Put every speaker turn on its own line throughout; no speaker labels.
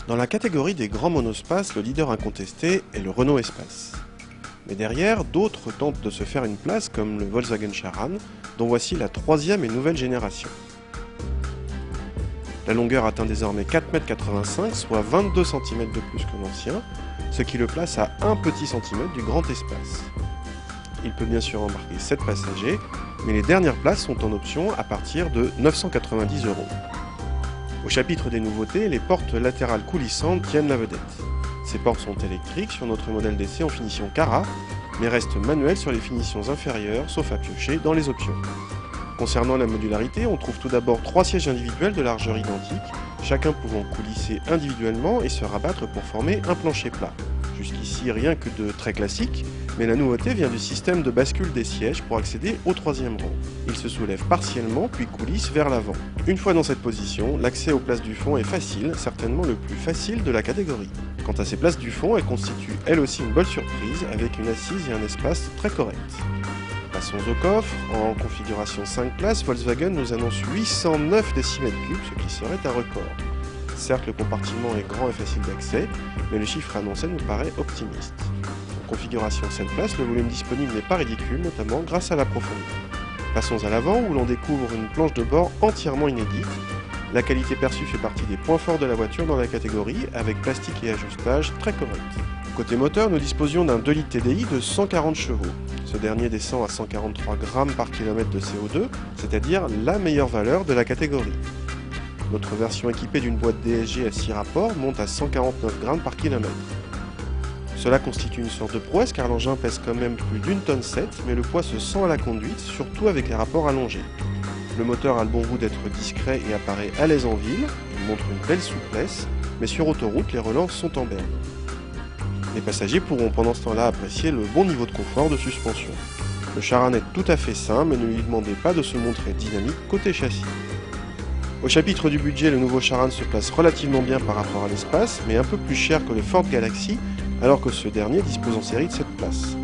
Dans la catégorie des grands monospaces, le leader incontesté est le Renault Espace. Mais derrière, d'autres tentent de se faire une place comme le Volkswagen Charan, dont voici la troisième et nouvelle génération. La longueur atteint désormais 4,85 m, soit 22 cm de plus que l'ancien, ce qui le place à 1 petit centimètre du grand espace. Il peut bien sûr embarquer 7 passagers, mais les dernières places sont en option à partir de 990 €. Au chapitre des nouveautés, les portes latérales coulissantes tiennent la vedette. Ces portes sont électriques sur notre modèle d'essai en finition Cara, mais restent manuelles sur les finitions inférieures, sauf à piocher dans les options. Concernant la modularité, on trouve tout d'abord 3 sièges individuels de largeur identique, chacun pouvant coulisser individuellement et se rabattre pour former un plancher plat. Jusqu'ici, rien que de très classique, mais la nouveauté vient du système de bascule des sièges pour accéder au troisième rang. Il se soulève partiellement puis coulisse vers l'avant. Une fois dans cette position, l'accès aux places du fond est facile, certainement le plus facile de la catégorie. Quant à ces places du fond, elles constituent elles aussi une bonne surprise avec une assise et un espace très correct. Passons au coffre. En configuration 5 places, Volkswagen nous annonce 809 décimètres cubes, ce qui serait un record. Certes, le compartiment est grand et facile d'accès, mais le chiffre annoncé nous paraît optimiste. En configuration 7 places, le volume disponible n'est pas ridicule, notamment grâce à la profondeur. Passons à l'avant, où l'on découvre une planche de bord entièrement inédite. La qualité perçue fait partie des points forts de la voiture dans la catégorie, avec plastique et ajustage très corrects. Côté moteur, nous disposions d'un 2 litres TDI de 140 chevaux. Ce dernier descend à 143 grammes par kilomètre de CO2, c'est-à-dire la meilleure valeur de la catégorie. Notre version équipée d'une boîte DSG à 6 rapports monte à 149 grammes par kilomètre. Cela constitue une sorte de prouesse car l'engin pèse quand même plus d'1,7 tonne, mais le poids se sent à la conduite, surtout avec les rapports allongés. Le moteur a le bon goût d'être discret et apparaît à l'aise en ville, il montre une belle souplesse, mais sur autoroute, les relances sont en berne. Les passagers pourront pendant ce temps-là apprécier le bon niveau de confort de suspension. Le Charan est tout à fait sain, mais ne lui demandez pas de se montrer dynamique côté châssis. Au chapitre du budget, le nouveau Charan se place relativement bien par rapport à l'Espace, mais un peu plus cher que le Ford Galaxy, alors que ce dernier dispose en série de 7 places.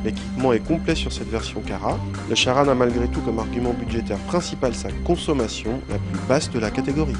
L'équipement est complet sur cette version Cara. Le Charan a malgré tout comme argument budgétaire principal sa consommation, la plus basse de la catégorie.